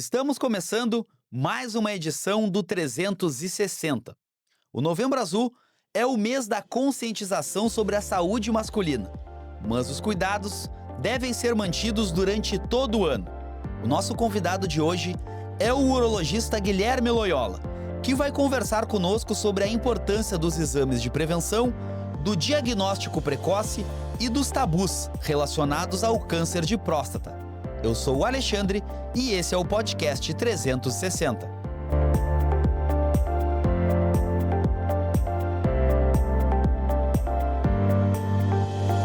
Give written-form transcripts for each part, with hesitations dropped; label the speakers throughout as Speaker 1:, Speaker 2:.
Speaker 1: Estamos começando mais uma edição do 360. O Novembro Azul é o mês da conscientização sobre a saúde masculina, mas os cuidados devem ser mantidos durante todo o ano. O nosso convidado de hoje é o urologista Guilherme Loyola, que vai conversar conosco sobre a importância dos exames de prevenção, do diagnóstico precoce e dos tabus relacionados ao câncer de próstata. Eu sou o Alexandre e esse é o podcast 360.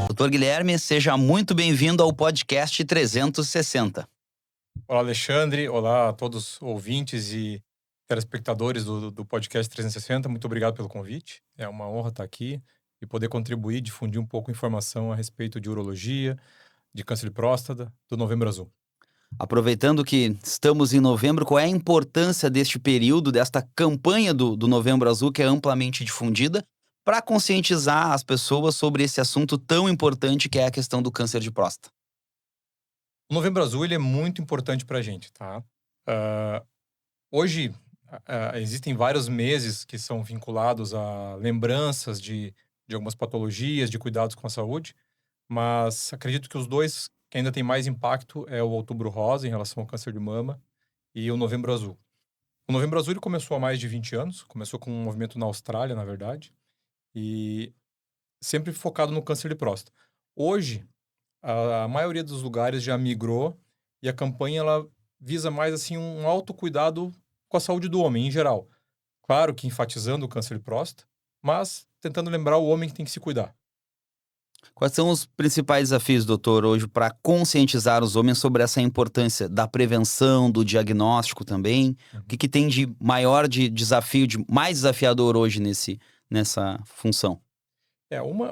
Speaker 1: Doutor Guilherme, seja muito bem-vindo ao podcast 360.
Speaker 2: Olá, Alexandre. Olá a todos os ouvintes e telespectadores do podcast 360. Muito obrigado pelo convite. É uma honra estar aqui e poder contribuir, difundir um pouco de informação a respeito de urologia, de câncer de próstata, do Novembro Azul.
Speaker 1: Aproveitando que estamos em novembro, qual é a importância deste período, desta campanha do Novembro Azul, que é amplamente difundida, para conscientizar as pessoas sobre esse assunto tão importante que é a questão do câncer de próstata?
Speaker 2: O Novembro Azul ele é muito importante para a gente, tá? Hoje, existem vários meses que são vinculados a lembranças de algumas patologias, de cuidados com a saúde, mas acredito que os dois que ainda têm mais impacto é o Outubro Rosa, em relação ao câncer de mama, e o Novembro Azul. O Novembro Azul ele começou há mais de 20 anos, começou com um movimento na Austrália, na verdade, e sempre focado no câncer de próstata. Hoje, a maioria dos lugares já migrou e a campanha ela visa mais assim um autocuidado com a saúde do homem em geral. Claro que enfatizando o câncer de próstata, mas tentando lembrar o homem que tem que se cuidar.
Speaker 1: Quais são os principais desafios, doutor, hoje para conscientizar os homens sobre essa importância da prevenção, do diagnóstico também? O que
Speaker 2: Uhum.
Speaker 1: que tem de maior de desafio, de mais desafiador hoje nessa função?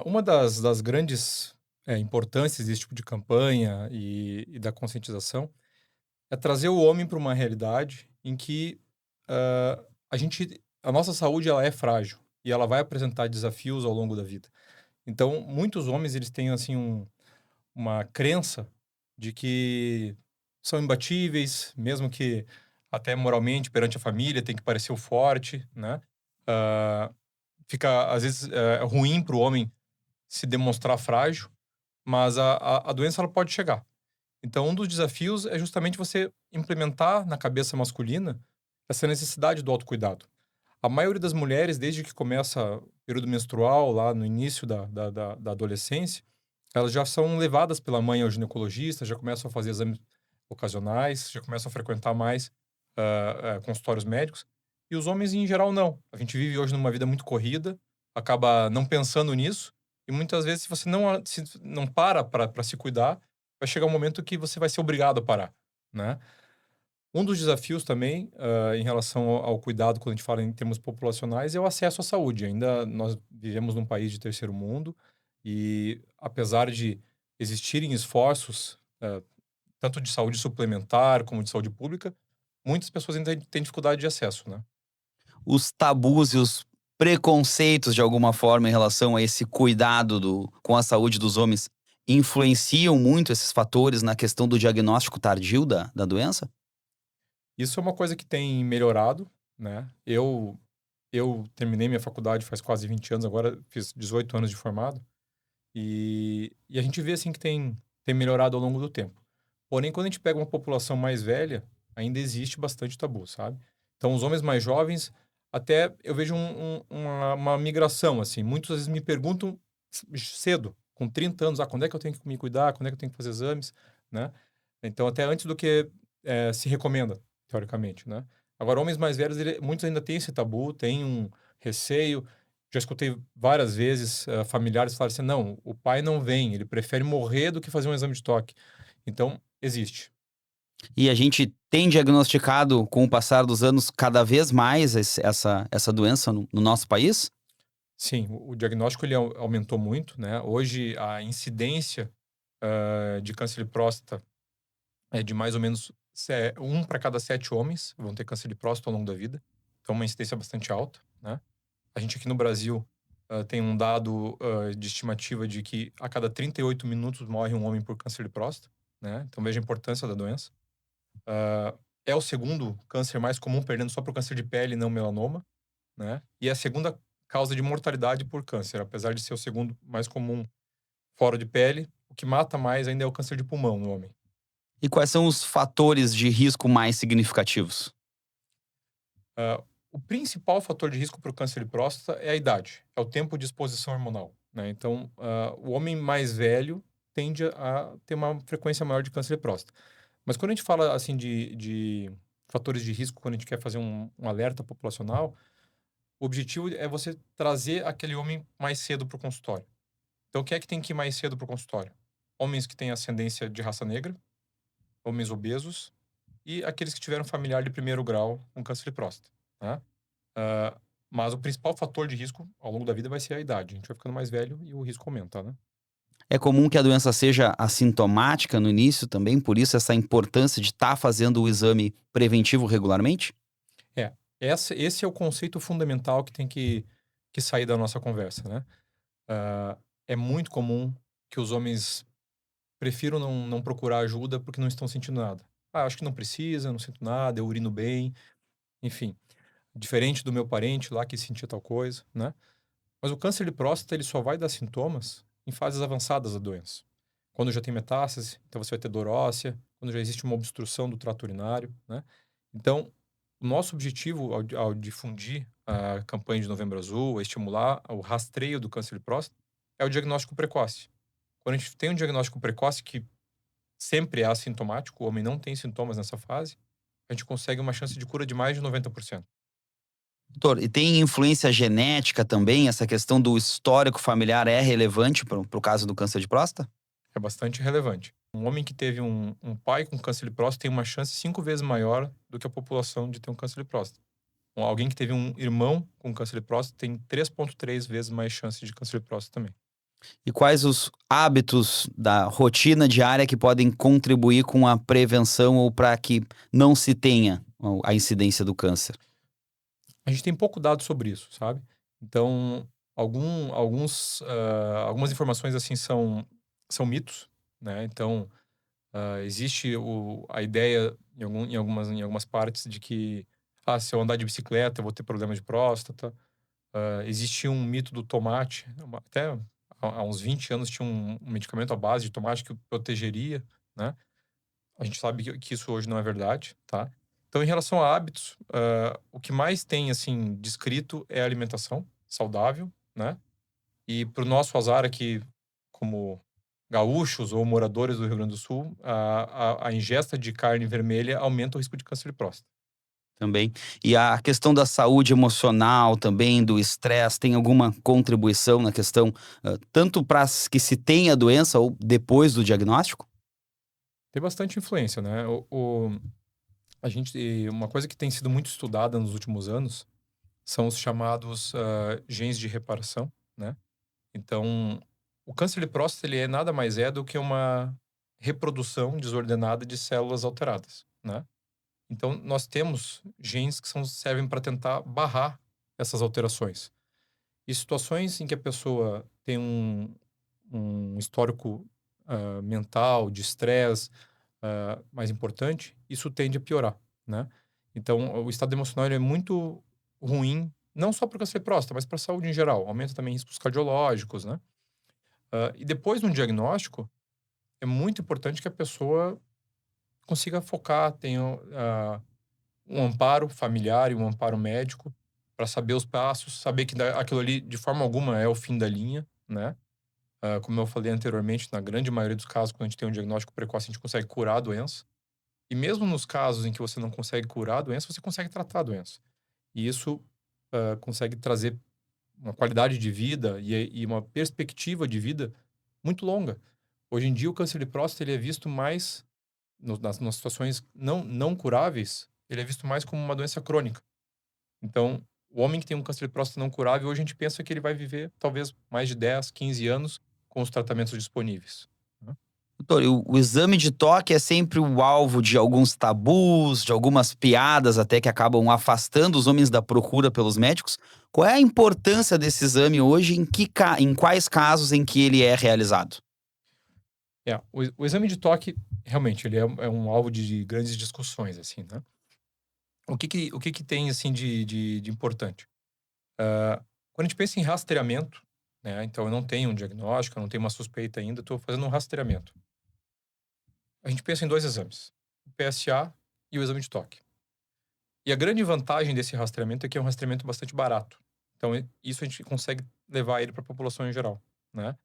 Speaker 2: Uma das grandes importâncias desse tipo de campanha e da conscientização é trazer o homem para uma realidade em que a nossa saúde ela é frágil e ela vai apresentar desafios ao longo da vida. Então, muitos homens eles têm assim uma crença de que são imbatíveis, mesmo que até moralmente perante a família tem que parecer o forte, né? Ah, Fica às vezes ruim para o homem se demonstrar frágil, mas a doença ela pode chegar. Então, um dos desafios é justamente você implementar na cabeça masculina essa necessidade do autocuidado. A maioria das mulheres, desde que começa o período menstrual, lá no início da adolescência, elas já são levadas pela mãe ao ginecologista, já começam a fazer exames ocasionais, já começam a frequentar mais consultórios médicos. E os homens, em geral, não. A gente vive hoje numa vida muito corrida, acaba não pensando nisso, e muitas vezes, se você se não para se cuidar, vai chegar um momento que você vai ser obrigado a parar, né? Um dos desafios também, em relação ao cuidado, quando a gente fala em termos populacionais, é o acesso à saúde. Ainda nós vivemos num país de terceiro mundo e, apesar de existirem esforços, tanto de saúde suplementar como de saúde pública, muitas pessoas ainda têm dificuldade de acesso, né?
Speaker 1: Os tabus e os preconceitos, de alguma forma, em relação a esse cuidado com a saúde dos homens, influenciam muito esses fatores na questão do diagnóstico tardio da doença?
Speaker 2: Isso é uma coisa que tem melhorado, né? Eu terminei minha faculdade faz quase 20 anos, agora fiz 18 anos de formado, e a gente vê assim que tem melhorado ao longo do tempo. Porém, quando a gente pega uma população mais velha, ainda existe bastante tabu, sabe? Então, os homens mais jovens, até eu vejo uma migração, assim. Muitas vezes me perguntam cedo, com 30 anos, quando é que eu tenho que me cuidar, quando é que eu tenho que fazer exames, né? Então, até antes do que se recomenda, teoricamente, né? Agora, homens mais velhos, muitos ainda têm esse tabu, têm um receio. Já escutei várias vezes familiares falarem assim, não, o pai não vem, ele prefere morrer do que fazer um exame de toque. Então, existe.
Speaker 1: E a gente tem diagnosticado, com o passar dos anos, cada vez mais essa doença no nosso país?
Speaker 2: Sim, o diagnóstico ele aumentou muito, né? Hoje, a incidência de câncer de próstata é de mais ou menos um para cada 7 homens vão ter câncer de próstata ao longo da vida. Então, é uma incidência bastante alta, né? A gente aqui no Brasil tem um dado de estimativa de que a cada 38 minutos morre um homem por câncer de próstata, né? Então, veja a importância da doença. É o segundo câncer mais comum, perdendo só para o câncer de pele e não melanoma, né? E é a segunda causa de mortalidade por câncer, apesar de ser o segundo mais comum fora de pele, o que mata mais ainda é o câncer de pulmão no homem.
Speaker 1: E quais são os fatores de risco mais significativos?
Speaker 2: O principal fator de risco para o câncer de próstata é a idade, é o tempo de exposição hormonal, né? Então, o homem mais velho tende a ter uma frequência maior de câncer de próstata. Mas quando a gente fala assim de fatores de risco, quando a gente quer fazer um alerta populacional, o objetivo é você trazer aquele homem mais cedo para o consultório. Então, quem é que tem que ir mais cedo para o consultório? Homens que têm ascendência de raça negra, homens obesos e aqueles que tiveram familiar de primeiro grau com câncer de próstata, tá? Ah, mas o principal fator de risco ao longo da vida vai ser a idade. A gente vai ficando mais velho e o risco aumenta, né?
Speaker 1: É comum que a doença seja assintomática no início também, por isso essa importância de estar fazendo o exame preventivo regularmente?
Speaker 2: É, esse é o conceito fundamental que tem que sair da nossa conversa, né? É muito comum que os homens prefiram não procurar ajuda porque não estão sentindo nada. Ah, acho que não precisa, não sinto nada, eu urino bem, enfim. Diferente do meu parente lá que sentia tal coisa, né? Mas o câncer de próstata, ele só vai dar sintomas em fases avançadas da doença. Quando já tem metástase, então você vai ter dor óssea, quando já existe uma obstrução do trato urinário, né? Então, o nosso objetivo ao difundir a campanha de Novembro Azul, a estimular o rastreio do câncer de próstata, é o diagnóstico precoce. Quando a gente tem um diagnóstico precoce que sempre é assintomático, o homem não tem sintomas nessa fase, a gente consegue uma chance de cura de mais de 90%.
Speaker 1: Doutor, e tem influência genética também? Essa questão do histórico familiar é relevante para o caso do câncer de próstata?
Speaker 2: É bastante relevante. Um homem que teve um pai com câncer de próstata tem uma chance 5 vezes maior do que a população de ter um câncer de próstata. Alguém que teve um irmão com câncer de próstata tem 3,3 vezes mais chance de câncer de próstata também.
Speaker 1: E quais os hábitos da rotina diária que podem contribuir com a prevenção ou para que não se tenha a incidência do câncer?
Speaker 2: A gente tem pouco dado sobre isso, sabe? Então, algumas informações assim são mitos, né? Então, existe a ideia em algumas partes de que se eu andar de bicicleta eu vou ter problema de próstata. Existia um mito do tomate, até há uns 20 anos tinha um medicamento à base de tomate que protegeria, né? A gente sabe que isso hoje não é verdade, tá? Então, em relação a hábitos, o que mais tem, assim, descrito é a alimentação saudável, né? E para o nosso azar aqui, como gaúchos ou moradores do Rio Grande do Sul, a ingesta de carne vermelha aumenta o risco de câncer de próstata.
Speaker 1: Também. E a questão da saúde emocional também, do estresse, tem alguma contribuição na questão, tanto para que se tenha a doença ou depois do diagnóstico?
Speaker 2: Tem bastante influência, né? Uma coisa que tem sido muito estudada nos últimos anos são os chamados genes de reparação, né? Então, o câncer de próstata ele nada mais é do que uma reprodução desordenada de células alteradas, né? Então, nós temos genes que servem para tentar barrar essas alterações. E situações em que a pessoa tem um histórico mental, de estresse mais importante, isso tende a piorar, né? Então, o estado emocional ele é muito ruim, não só para o câncer de próstata, mas para a saúde em geral. Aumenta também riscos cardiológicos, né? E depois de um diagnóstico, é muito importante que a pessoa consiga focar, tenha um amparo familiar e um amparo médico para saber os passos, saber que aquilo ali, de forma alguma, é o fim da linha, né? Como eu falei anteriormente, na grande maioria dos casos, quando a gente tem um diagnóstico precoce, a gente consegue curar a doença. E mesmo nos casos em que você não consegue curar a doença, você consegue tratar a doença. E isso consegue trazer uma qualidade de vida e uma perspectiva de vida muito longa. Hoje em dia, o câncer de próstata ele é visto mais, nas situações não curáveis, ele é visto mais como uma doença crônica. Então, o homem que tem um câncer de próstata não curável, hoje a gente pensa que ele vai viver talvez mais de 10, 15 anos com os tratamentos disponíveis, né?
Speaker 1: Doutor, e o exame de toque é sempre o alvo de alguns tabus, de algumas piadas até que acabam afastando os homens da procura pelos médicos. Qual é a importância desse exame hoje? Em quais casos em que ele é realizado?
Speaker 2: O exame de toque, realmente, ele é um alvo de grandes discussões, assim, né? O que que tem, assim, de importante? Quando a gente pensa em rastreamento, né, então eu não tenho um diagnóstico, eu não tenho uma suspeita ainda, estou fazendo um rastreamento. A gente pensa em 2 exames, o PSA e o exame de toque. E a grande vantagem desse rastreamento é que é um rastreamento bastante barato. Então isso a gente consegue levar ele para a população em geral, né.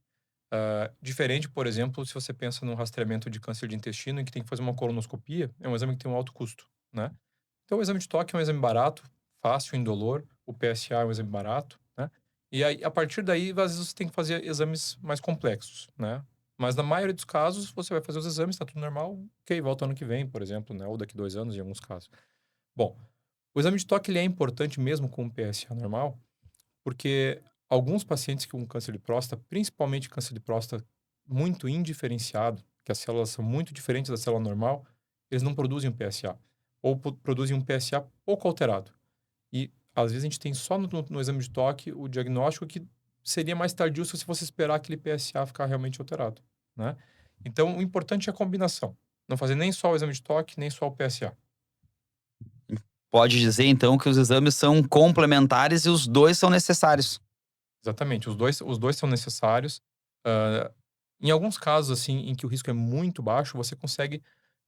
Speaker 2: Diferente, por exemplo, se você pensa num rastreamento de câncer de intestino em que tem que fazer uma colonoscopia, é um exame que tem um alto custo, né. Então o exame de toque é um exame barato, fácil, indolor, o PSA é um exame barato, né. E aí, a partir daí, às vezes você tem que fazer exames mais complexos, né. Mas na maioria dos casos, você vai fazer os exames, tá tudo normal, ok, volta ano que vem, por exemplo, né, ou daqui 2 anos em alguns casos. Bom, o exame de toque ele é importante mesmo com o PSA normal, porque alguns pacientes com câncer de próstata, principalmente câncer de próstata muito indiferenciado, que as células são muito diferentes da célula normal, eles não produzem um PSA. Ou produzem um PSA pouco alterado. E às vezes a gente tem só no exame de toque o diagnóstico que seria mais tardio se você fosse esperar aquele PSA ficar realmente alterado, né? Então o importante é a combinação. Não fazer nem só o exame de toque, nem só o PSA.
Speaker 1: Pode dizer então que os exames são complementares e os dois são necessários.
Speaker 2: Exatamente, os dois são necessários. Hã, em alguns casos, assim, em que o risco é muito baixo, você consegue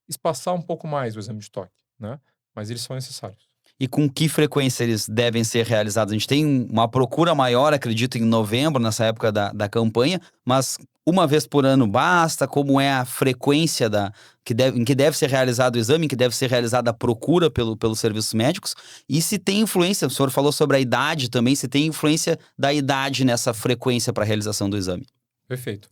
Speaker 2: espaçar um pouco mais o exame de toque, né, mas eles são necessários.
Speaker 1: E com que frequência eles devem ser realizados? A gente tem uma procura maior, acredito, em novembro, nessa época da campanha, mas uma vez por ano basta? Como é a frequência em que deve ser realizado o exame, em que deve ser realizada a procura pelos serviços médicos? E se tem influência, o senhor falou sobre a idade também, se tem influência da idade nessa frequência para a realização do exame?
Speaker 2: Perfeito.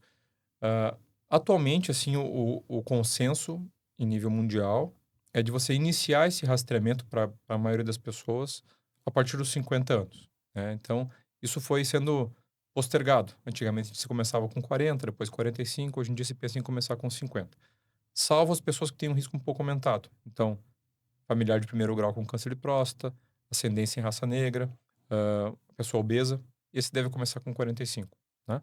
Speaker 2: Hã, atualmente, assim, o consenso em nível mundial é de você iniciar esse rastreamento para a maioria das pessoas a partir dos 50 anos, né. Então, isso foi sendo postergado. Antigamente se começava com 40, depois 45, hoje em dia se pensa em começar com 50. Salvo as pessoas que têm um risco um pouco aumentado. Então, familiar de primeiro grau com câncer de próstata, ascendência em raça negra, pessoa obesa, esse deve começar com 45, né.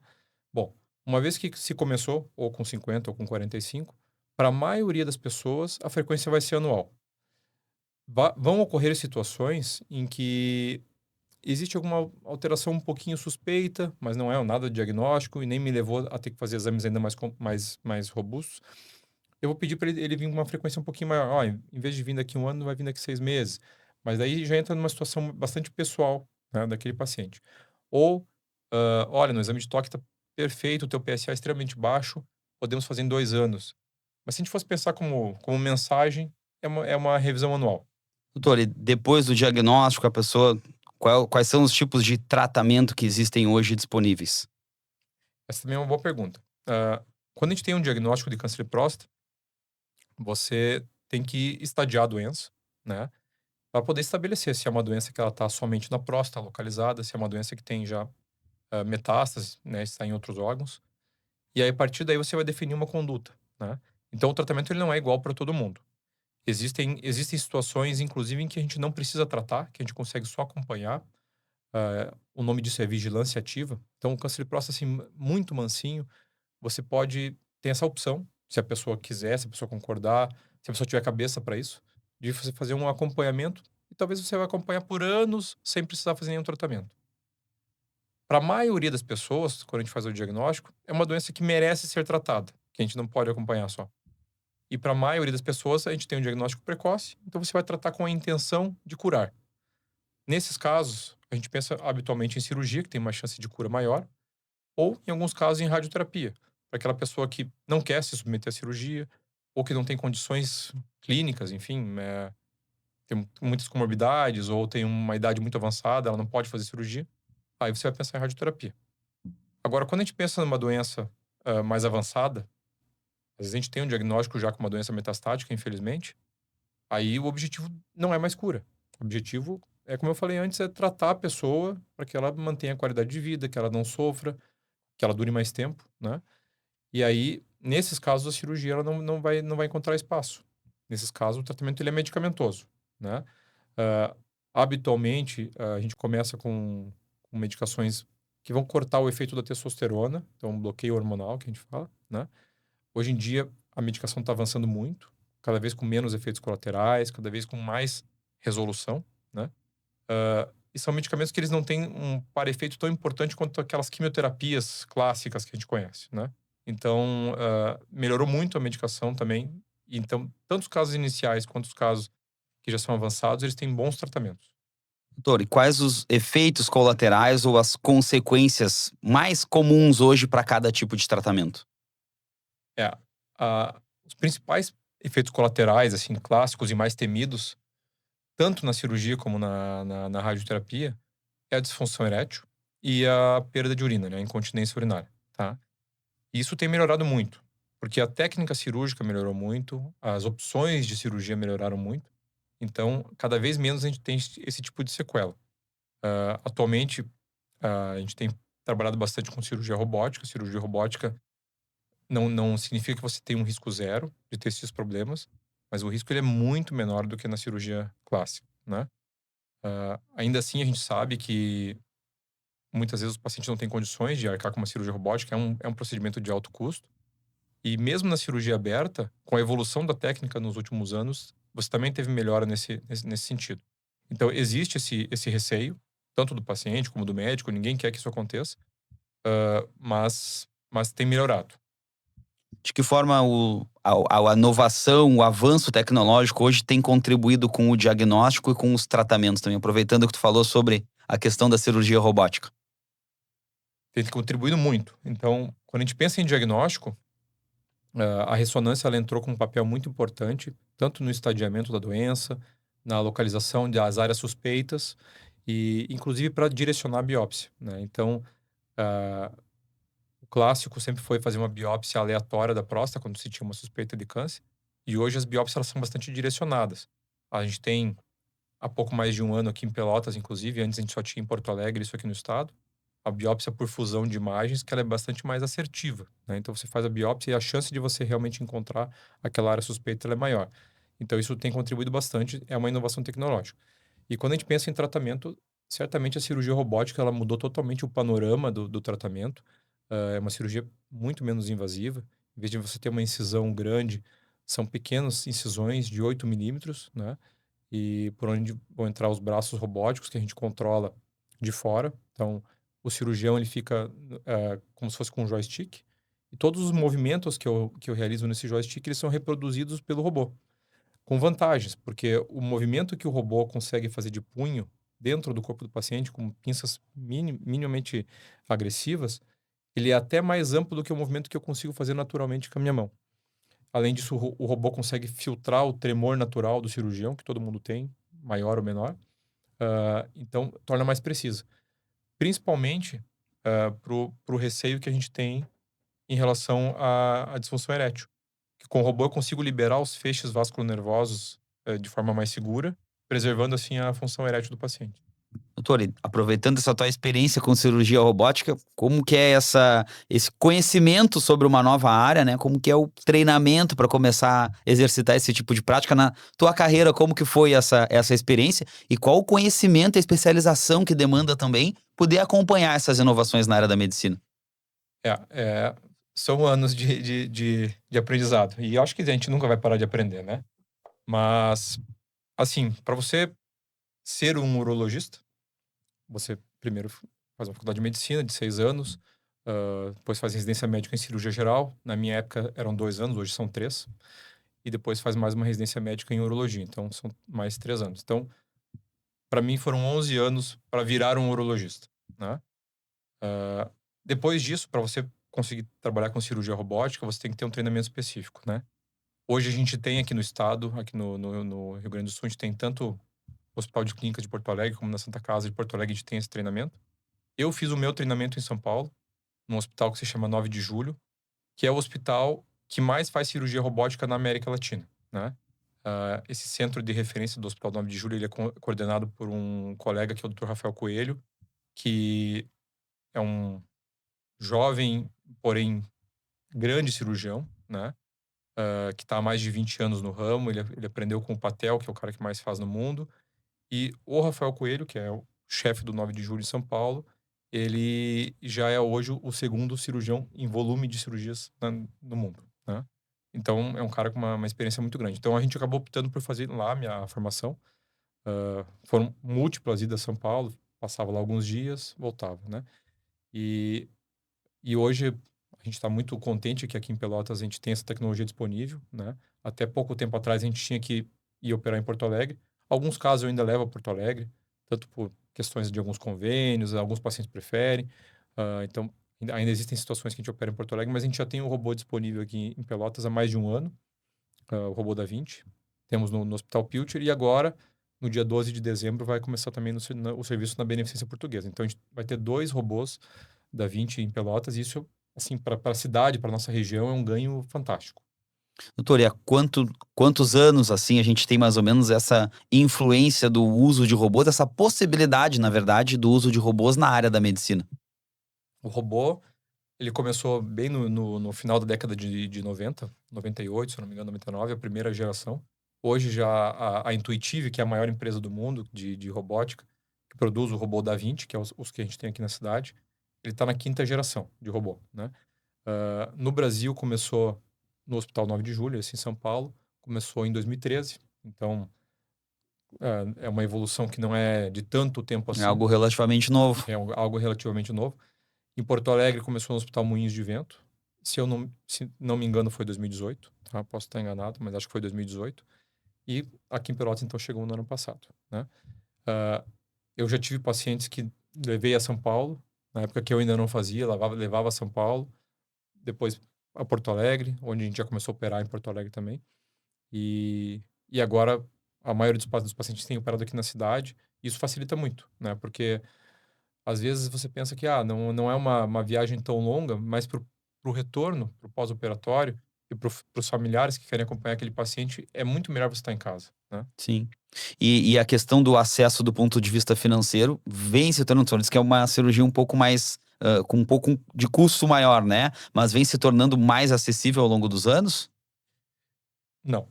Speaker 2: Bom, uma vez que se começou, ou com 50 ou com 45, para a maioria das pessoas, a frequência vai ser anual. Vão ocorrer situações em que existe alguma alteração um pouquinho suspeita, mas não é nada diagnóstico e nem me levou a ter que fazer exames ainda mais robustos. Eu vou pedir para ele vir com uma frequência um pouquinho maior. Ó, em vez de vir daqui 1 ano, vai vir daqui 6 meses. Mas daí já entra numa situação bastante pessoal, né, daquele paciente. Ou, olha, no exame de toque está perfeito, o teu PSA é extremamente baixo, podemos fazer em 2 anos. Mas se a gente fosse pensar como mensagem, é uma revisão anual.
Speaker 1: Doutor, e depois do diagnóstico, a pessoa, quais são os tipos de tratamento que existem hoje disponíveis?
Speaker 2: Essa também é uma boa pergunta. Quando a gente tem um diagnóstico de câncer de próstata, você tem que estadiar a doença, né? Para poder estabelecer se é uma doença que ela está somente na próstata, localizada, se é uma doença que tem já metástases, né, se está em outros órgãos. E aí, a partir daí, você vai definir uma conduta, né? Então, o tratamento ele não é igual para todo mundo. Existem situações, inclusive, em que a gente não precisa tratar, que a gente consegue só acompanhar. O nome disso é vigilância ativa. Então, o câncer de próstata, assim, muito mansinho, você pode ter essa opção, se a pessoa quiser, se a pessoa concordar, se a pessoa tiver cabeça para isso, de você fazer um acompanhamento e talvez você vai acompanhar por anos sem precisar fazer nenhum tratamento. Para a maioria das pessoas, quando a gente faz o diagnóstico, é uma doença que merece ser tratada, que a gente não pode acompanhar só. E para a maioria das pessoas, a gente tem um diagnóstico precoce, então você vai tratar com a intenção de curar. Nesses casos, a gente pensa habitualmente em cirurgia, que tem uma chance de cura maior, ou, em alguns casos, em radioterapia, para aquela pessoa que não quer se submeter à cirurgia, ou que não tem condições clínicas, enfim, tem muitas comorbidades, ou tem uma idade muito avançada, ela não pode fazer cirurgia. Aí você vai pensar em radioterapia. Agora, quando a gente pensa numa doença mais avançada, às vezes a gente tem um diagnóstico já com uma doença metastática, infelizmente, aí o objetivo não é mais cura. O objetivo é, como eu falei antes, é tratar a pessoa para que ela mantenha a qualidade de vida, que ela não sofra, que ela dure mais tempo, né? E aí, nesses casos, a cirurgia ela não vai encontrar espaço. Nesses casos, o tratamento ele é medicamentoso, né? Ah, habitualmente, a gente começa com medicações que vão cortar o efeito da testosterona, então um bloqueio hormonal que a gente fala, né? Hoje em dia, a medicação está avançando muito, cada vez com menos efeitos colaterais, cada vez com mais resolução, né? E são medicamentos que eles não têm um para-efeito tão importante quanto aquelas quimioterapias clássicas que a gente conhece, né? Então, melhorou muito a medicação também. Então, tanto os casos iniciais quanto os casos que já são avançados, eles têm bons tratamentos.
Speaker 1: Doutor, e quais os efeitos colaterais ou as consequências mais comuns hoje para cada tipo de tratamento?
Speaker 2: É, os principais efeitos colaterais, assim, clássicos e mais temidos, tanto na cirurgia como na radioterapia, é a disfunção erétil e a perda de urina, né, a incontinência urinária, tá? E isso tem melhorado muito, porque a técnica cirúrgica melhorou muito, as opções de cirurgia melhoraram muito, então cada vez menos a gente tem esse tipo de sequela. Atualmente, a gente tem trabalhado bastante com cirurgia robótica. Cirurgia robótica não significa que você tem um risco zero de ter esses problemas, mas o risco ele é muito menor do que na cirurgia clássica, né? Ainda assim, a gente sabe que muitas vezes os pacientes não têm condições de arcar com uma cirurgia robótica, é um procedimento de alto custo. E mesmo na cirurgia aberta, com a evolução da técnica nos últimos anos, você também teve melhora nesse sentido. Então, existe esse receio, tanto do paciente como do médico, ninguém quer que isso aconteça, mas tem melhorado.
Speaker 1: De que forma a inovação, o avanço tecnológico hoje tem contribuído com o diagnóstico e com os tratamentos também? Aproveitando que tu falou sobre a questão da cirurgia robótica.
Speaker 2: Tem contribuído muito. Então, quando a gente pensa em diagnóstico, a ressonância ela entrou com um papel muito importante, tanto no estadiamento da doença, na localização das áreas suspeitas e, inclusive, para direcionar a biópsia, né? Então, ah, o clássico sempre foi fazer uma biópsia aleatória da próstata quando se tinha uma suspeita de câncer. E hoje as biópsias elas são bastante direcionadas. A gente tem há pouco mais de um ano aqui em Pelotas, inclusive, antes a gente só tinha em Porto Alegre, isso aqui no estado, a biópsia por fusão de imagens, que ela é bastante mais assertiva, né? Então você faz a biópsia e a chance de você realmente encontrar aquela área suspeita ela é maior. Então isso tem contribuído bastante, é uma inovação tecnológica. E quando a gente pensa em tratamento, certamente a cirurgia robótica ela mudou totalmente o panorama do tratamento. É uma cirurgia muito menos invasiva. Em vez de você ter uma incisão grande, são pequenas incisões de 8 milímetros, né? E por onde vão entrar os braços robóticos que a gente controla de fora. Então, o cirurgião ele fica como se fosse com um joystick. E todos os movimentos que eu realizo nesse joystick, eles são reproduzidos pelo robô. Com vantagens, porque o movimento que o robô consegue fazer de punho dentro do corpo do paciente, com pinças minimamente agressivas, ele é até mais amplo do que o movimento que eu consigo fazer naturalmente com a minha mão. Além disso, o robô consegue filtrar o tremor natural do cirurgião, que todo mundo tem, maior ou menor. Então, torna mais preciso. Principalmente para o receio que a gente tem em relação à disfunção erétil. Que com o robô eu consigo liberar os feixes vasculonervosos de forma mais segura, preservando assim a função erétil do paciente.
Speaker 1: Doutor, e aproveitando essa tua experiência com cirurgia robótica, como que é esse conhecimento sobre uma nova área, né? Como que é o treinamento para começar a exercitar esse tipo de prática na tua carreira? Como que foi essa experiência? E qual o conhecimento e a especialização que demanda também poder acompanhar essas inovações na área da medicina?
Speaker 2: É, são anos de aprendizado. E eu acho que a gente nunca vai parar de aprender, né? Mas, assim, para você ser um urologista, você primeiro faz uma faculdade de medicina de 6 anos, depois faz residência médica em cirurgia geral. Na minha época eram 2 anos, hoje são 3. E depois faz mais uma residência médica em urologia, então são mais 3 anos. Então, para mim foram 11 anos para virar um urologista, né? Depois disso, para você conseguir trabalhar com cirurgia robótica, você tem que ter um treinamento específico, né? Hoje a gente tem aqui no estado, aqui no Rio Grande do Sul, a gente tem tanto o Hospital de Clínicas de Porto Alegre como na Santa Casa de Porto Alegre, a gente tem esse treinamento. Eu fiz o meu treinamento em São Paulo, num hospital que se chama 9 de Julho, que é o hospital que mais faz cirurgia robótica na América Latina, né? Esse centro de referência do Hospital 9 de Julho, ele é coordenado por um colega que é o Dr. Rafael Coelho, que é um jovem, porém grande cirurgião, né? Que está há mais de 20 anos no ramo. Ele aprendeu com o Patel, que é o cara que mais faz no mundo. E o Rafael Coelho, que é o chefe do 9 de Julho em São Paulo, ele já é hoje o segundo cirurgião em volume de cirurgias no mundo, né? Então, é um cara com uma experiência muito grande. Então, a gente acabou optando por fazer lá a minha formação. Foram múltiplas idas a São Paulo, passava lá alguns dias, voltava, né? E, e hoje a gente está muito contente que aqui em Pelotas a gente tem essa tecnologia disponível, né? Até pouco tempo atrás a gente tinha que ir operar em Porto Alegre. Alguns casos eu ainda levo a Porto Alegre, tanto por questões de alguns convênios, alguns pacientes preferem. Então, ainda existem situações que a gente opera em Porto Alegre, mas a gente já tem o robô disponível aqui em Pelotas há mais de um ano, o robô da Vinci. Temos no Hospital Pilcher e agora, no dia 12 de dezembro, vai começar também o serviço na Beneficência Portuguesa. Então, a gente vai ter 2 robôs da Vinci em Pelotas e isso, assim, para a cidade, para nossa região, é um ganho fantástico.
Speaker 1: Doutor, e há quantos anos, assim, a gente tem mais ou menos essa influência do uso de robôs, essa possibilidade, na verdade, do uso de robôs na área da medicina?
Speaker 2: O robô, ele começou bem no final da década de 90, 98, se eu não me engano, 99, a primeira geração. Hoje já a Intuitive, que é a maior empresa do mundo de robótica, que produz o robô da Vinci, que é os que a gente tem aqui na cidade, ele está na quinta geração de robô, né? No Brasil começou no Hospital 9 de Julho, esse em São Paulo, começou em 2013, então é uma evolução que não é de tanto tempo
Speaker 1: É
Speaker 2: assim,
Speaker 1: algo relativamente novo.
Speaker 2: é algo relativamente novo. Em Porto Alegre começou no Hospital Moinhos de Vento. Se não me engano, foi 2018, tá? Posso estar enganado, mas acho que foi 2018. E aqui em Pelotas, então, chegou no ano passado, né? Ah, eu já tive pacientes que levei a São Paulo, na época que eu ainda não fazia, levava a São Paulo, depois a Porto Alegre, onde a gente já começou a operar em Porto Alegre também. E agora a maioria dos pacientes tem operado aqui na cidade. Isso facilita muito, né? Porque às vezes você pensa que não é uma viagem tão longa, mas para o retorno, para o pós-operatório e para os familiares que querem acompanhar aquele paciente, é muito melhor você estar em casa, né?
Speaker 1: Sim. E a questão do acesso do ponto de vista financeiro vem se tornando, diz que é uma cirurgia um pouco mais, com um pouco de custo maior, né? Mas vem se tornando mais acessível ao longo dos anos?
Speaker 2: Não,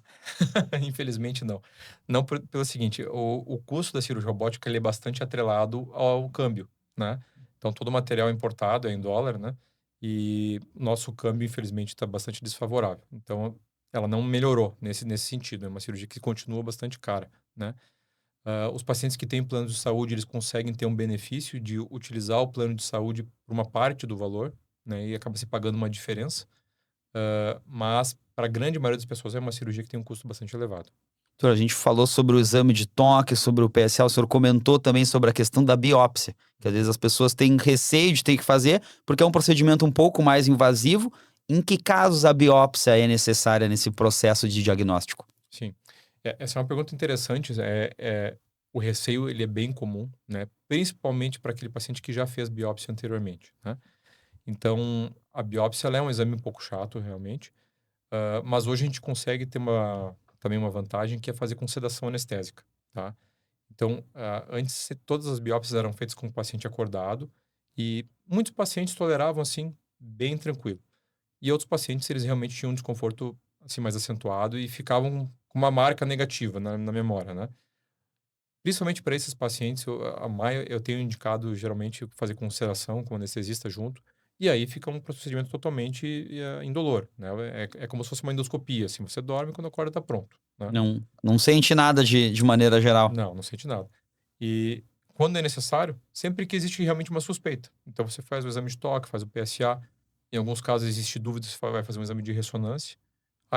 Speaker 2: infelizmente não. Não pelo seguinte, o custo da cirurgia robótica ele é bastante atrelado ao câmbio, né? Então todo o material importado é em dólar, né? E nosso câmbio, infelizmente, está bastante desfavorável. Então ela não melhorou nesse sentido. É uma cirurgia que continua bastante cara, né? Os pacientes que têm plano de saúde, eles conseguem ter um benefício de utilizar o plano de saúde por uma parte do valor, né? E acaba se pagando uma diferença. Mas para a grande maioria das pessoas é uma cirurgia que tem um custo bastante elevado.
Speaker 1: Doutor, a gente falou sobre o exame de toque, sobre o PSA, o senhor comentou também sobre a questão da biópsia, que às vezes as pessoas têm receio de ter que fazer, porque é um procedimento um pouco mais invasivo. Em que casos a biópsia é necessária nesse processo de diagnóstico?
Speaker 2: Sim. Essa é uma pergunta interessante. O receio ele é bem comum, né? Principalmente para aquele paciente que já fez biópsia anteriormente, né? Então, a biópsia ela é um exame um pouco chato, realmente. Mas hoje a gente consegue ter também uma vantagem que é fazer com sedação anestésica, tá? Então, antes todas as biópsias eram feitas com o paciente acordado e muitos pacientes toleravam assim bem tranquilo. E outros pacientes eles realmente tinham um desconforto assim mais acentuado e ficavam com uma marca negativa na memória, né? Principalmente para esses pacientes, eu tenho indicado geralmente fazer com sedação, com anestesista junto, e aí fica um procedimento totalmente indolor, né? É como se fosse uma endoscopia, assim, você dorme quando acorda tá pronto, né?
Speaker 1: Não sente nada de maneira geral.
Speaker 2: Não sente nada. E quando é necessário, sempre que existe realmente uma suspeita. Então você faz o exame de toque, faz o PSA. Em alguns casos existe dúvida, você vai fazer um exame de ressonância.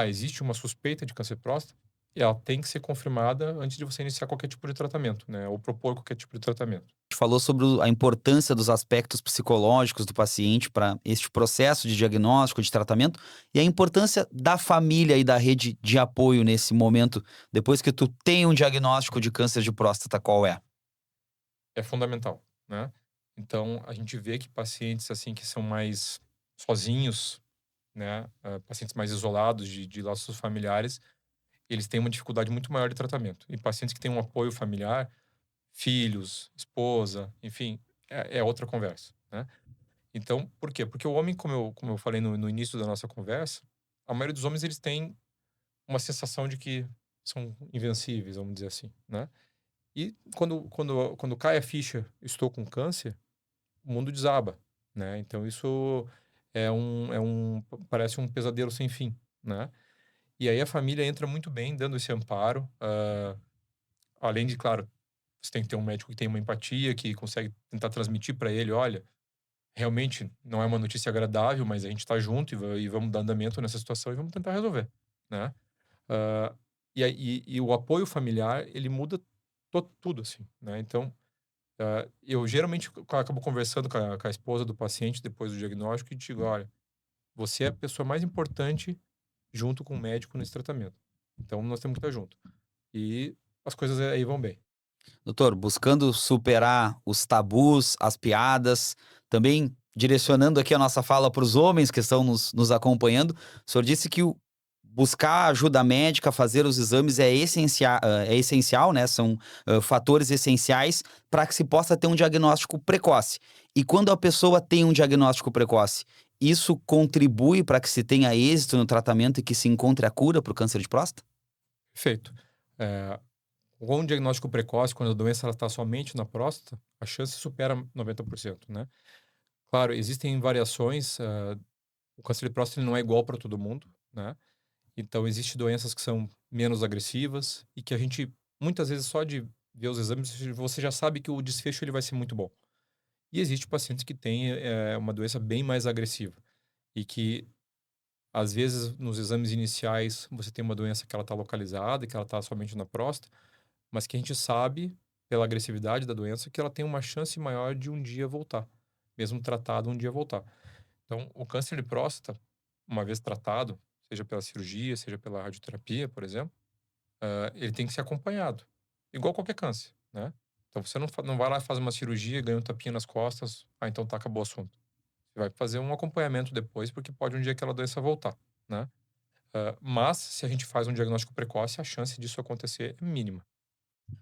Speaker 2: Existe uma suspeita de câncer de próstata e ela tem que ser confirmada antes de você iniciar qualquer tipo de tratamento, né? Ou propor qualquer tipo de tratamento.
Speaker 1: A gente falou sobre a importância dos aspectos psicológicos do paciente para este processo de diagnóstico, de tratamento, e a importância da família e da rede de apoio nesse momento, depois que tu tem um diagnóstico de câncer de próstata, qual é?
Speaker 2: É fundamental, né? Então a gente vê que pacientes assim que são mais sozinhos, né? Pacientes mais isolados de laços familiares, eles têm uma dificuldade muito maior de tratamento. E pacientes que têm um apoio familiar, filhos, esposa, enfim, é outra conversa, né? Então, por quê? Porque o homem, como eu falei no início da nossa conversa, a maioria dos homens eles têm uma sensação de que são invencíveis, vamos dizer assim, né? E quando cai a ficha, estou com câncer, o mundo desaba, né? Então isso parece um pesadelo sem fim, né? E aí a família entra muito bem dando esse amparo. além de, claro, você tem que ter um médico que tem uma empatia, que consegue tentar transmitir para ele, olha, realmente não é uma notícia agradável, mas a gente tá junto e vamos dar andamento nessa situação e vamos tentar resolver, né? Ah, e o apoio familiar, ele muda tudo, assim, né? Então, eu geralmente acabo conversando com a esposa do paciente depois do diagnóstico e digo, olha, você é a pessoa mais importante junto com o médico nesse tratamento. Então, nós temos que estar junto. E as coisas aí vão bem.
Speaker 1: Doutor, buscando superar os tabus, as piadas, também direcionando aqui a nossa fala para os homens que estão nos acompanhando, o senhor disse que buscar ajuda médica, fazer os exames é essencial, né? São fatores essenciais para que se possa ter um diagnóstico precoce. E quando a pessoa tem um diagnóstico precoce, isso contribui para que se tenha êxito no tratamento e que se encontre a cura para o câncer de próstata?
Speaker 2: Perfeito. Eh, com um diagnóstico precoce, quando a doença está somente na próstata, a chance supera 90%, né? Claro, existem variações, o câncer de próstata ele não é igual para todo mundo, né? Então, existem doenças que são menos agressivas e que a gente, muitas vezes, só de ver os exames, você já sabe que o desfecho ele vai ser muito bom. E existe pacientes que têm uma doença bem mais agressiva e que, às vezes, nos exames iniciais, você tem uma doença que ela está localizada, que ela está somente na próstata, mas que a gente sabe, pela agressividade da doença, que ela tem uma chance maior de um dia voltar, mesmo tratado, um dia voltar. Então, o câncer de próstata, uma vez tratado, seja pela cirurgia, seja pela radioterapia, por exemplo, ele tem que ser acompanhado, igual qualquer câncer, né? Então, você não vai lá e faz uma cirurgia, ganha um tapinha nas costas, então tá, acabou o assunto. Você vai fazer um acompanhamento depois, porque pode um dia aquela doença voltar, né? Mas, se a gente faz um diagnóstico precoce, a chance disso acontecer é mínima.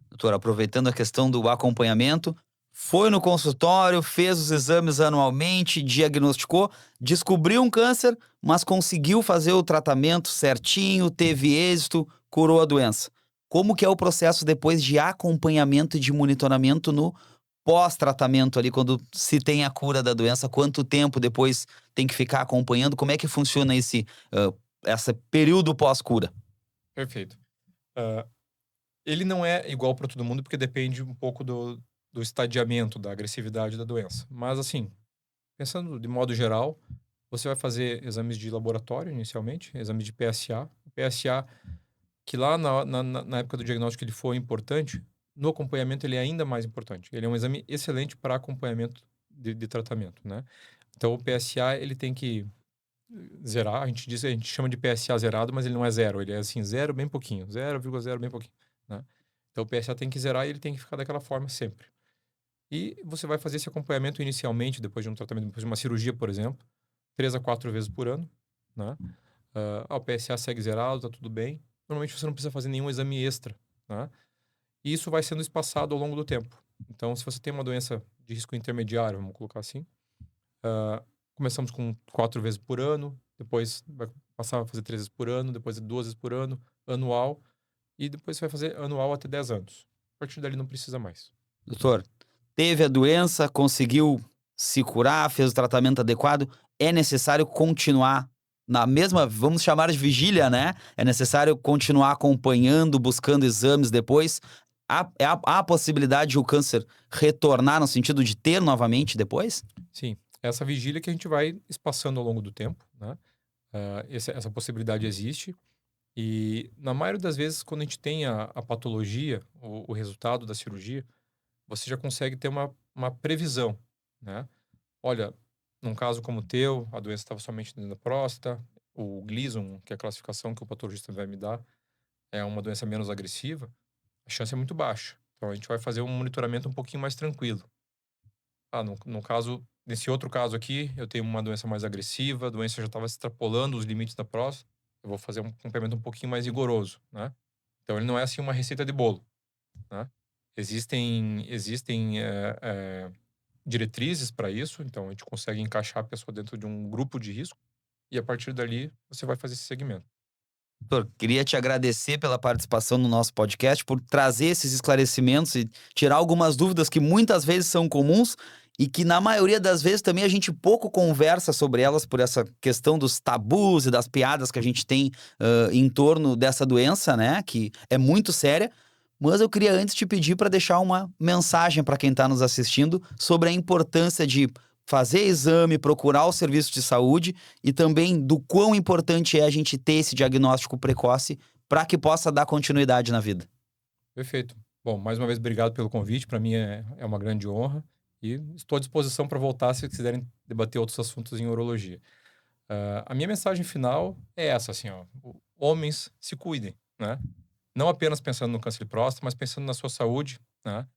Speaker 1: Doutor, aproveitando a questão do acompanhamento, foi no consultório, fez os exames anualmente, diagnosticou, descobriu um câncer, mas conseguiu fazer o tratamento certinho, teve êxito, curou a doença. Como que é o processo depois de acompanhamento e de monitoramento no pós-tratamento ali, quando se tem a cura da doença? Quanto tempo depois tem que ficar acompanhando? Como é que funciona esse período pós-cura?
Speaker 2: Perfeito. Ah, ele não é igual para todo mundo, porque depende um pouco do estadiamento, da agressividade da doença. Mas, assim, pensando de modo geral, você vai fazer exames de laboratório inicialmente, exame de PSA. O PSA, que lá na época do diagnóstico ele foi importante, no acompanhamento ele é ainda mais importante. Ele é um exame excelente para acompanhamento de tratamento, né? Então o PSA ele tem que zerar, a gente chama de PSA zerado, mas ele não é zero, ele é assim, zero bem pouquinho, 0,0 bem pouquinho, né? Então o PSA tem que zerar e ele tem que ficar daquela forma sempre. E você vai fazer esse acompanhamento inicialmente, depois de um tratamento, depois de uma cirurgia, por exemplo, 3 a 4 vezes por ano, né? O PSA segue zerado, tá tudo bem. Normalmente você não precisa fazer nenhum exame extra, né? E isso vai sendo espaçado ao longo do tempo. Então, se você tem uma doença de risco intermediário, vamos colocar assim, começamos com 4 vezes por ano, depois vai passar a fazer 3 vezes por ano, depois 2 vezes por ano, anual, e depois você vai fazer anual até 10 anos. A partir dali não precisa mais.
Speaker 1: Doutor, teve a doença, conseguiu se curar, fez o tratamento adequado, é necessário continuar na mesma, vamos chamar de vigília, né? É necessário continuar acompanhando, buscando exames depois. Há a possibilidade de o câncer retornar no sentido de ter novamente depois?
Speaker 2: Sim, essa vigília que a gente vai espaçando ao longo do tempo, né? Essa possibilidade existe. E na maioria das vezes, quando a gente tem a patologia, o resultado da cirurgia, você já consegue ter uma previsão, né? Olha, num caso como o teu, a doença estava somente dentro da próstata, o Gleason, que é a classificação que o patologista vai me dar, é uma doença menos agressiva, a chance é muito baixa. Então a gente vai fazer um monitoramento um pouquinho mais tranquilo. No caso, nesse outro caso aqui, eu tenho uma doença mais agressiva, a doença já estava extrapolando os limites da próstata, eu vou fazer um acompanhamento um pouquinho mais rigoroso, né? Então ele não é assim uma receita de bolo, né? Existem diretrizes para isso, então a gente consegue encaixar a pessoa dentro de um grupo de risco e a partir dali você vai fazer esse segmento.
Speaker 1: Doutor, queria te agradecer pela participação no nosso podcast, por trazer esses esclarecimentos e tirar algumas dúvidas que muitas vezes são comuns e que na maioria das vezes também a gente pouco conversa sobre elas por essa questão dos tabus e das piadas que a gente tem em torno dessa doença, né? Que é muito séria, Mas eu queria antes te pedir para deixar uma mensagem para quem está nos assistindo sobre a importância de fazer exame, procurar o serviço de saúde e também do quão importante é a gente ter esse diagnóstico precoce para que possa dar continuidade na vida.
Speaker 2: Perfeito. Bom, mais uma vez, obrigado pelo convite. Para mim é uma grande honra e estou à disposição para voltar se quiserem debater outros assuntos em urologia. A minha mensagem final é essa, assim, ó, homens se cuidem, né? Não apenas pensando no câncer de próstata, mas pensando na sua saúde, né?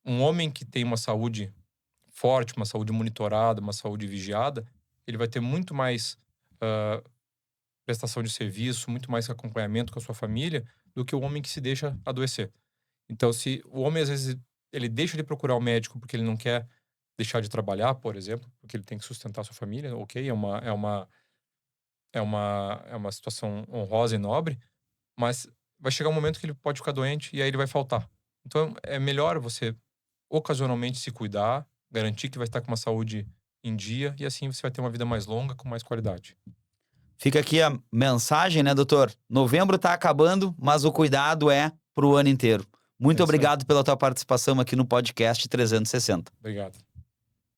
Speaker 2: Um homem que tem uma saúde forte, uma saúde monitorada, uma saúde vigiada, ele vai ter muito mais prestação de serviço, muito mais acompanhamento com a sua família do que o homem que se deixa adoecer. Então, se o homem, às vezes, ele deixa de procurar o médico porque ele não quer deixar de trabalhar, por exemplo, porque ele tem que sustentar a sua família, ok, é uma situação honrosa e nobre, mas vai chegar um momento que ele pode ficar doente e aí ele vai faltar. Então, é melhor você ocasionalmente se cuidar, garantir que vai estar com uma saúde em dia e assim você vai ter uma vida mais longa, com mais qualidade.
Speaker 1: Fica aqui a mensagem, né, doutor? Novembro está acabando, mas o cuidado é para o ano inteiro. Muito
Speaker 2: É isso aí.
Speaker 1: obrigado pela tua participação aqui no podcast 360.
Speaker 2: Obrigado.